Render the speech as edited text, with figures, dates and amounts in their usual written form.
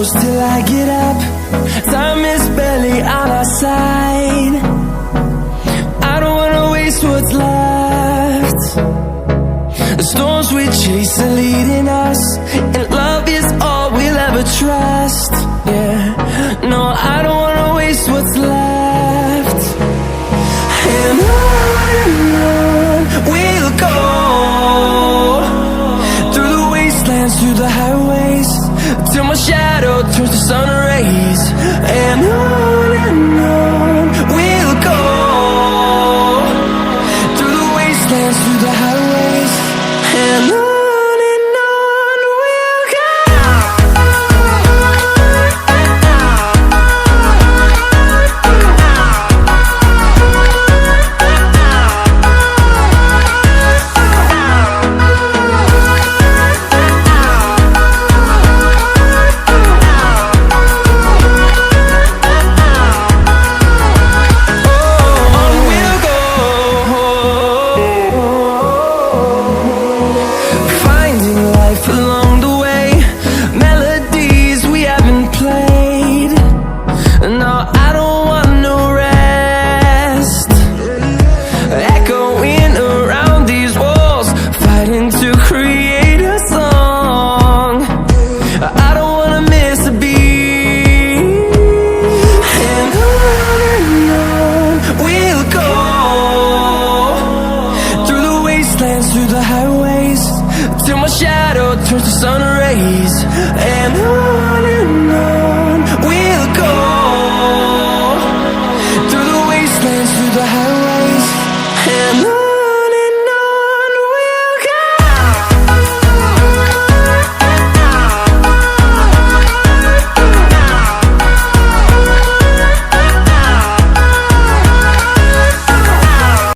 close till I get up. Time is barely on our side. I don't wanna waste what's left. The storms we chase are leading us.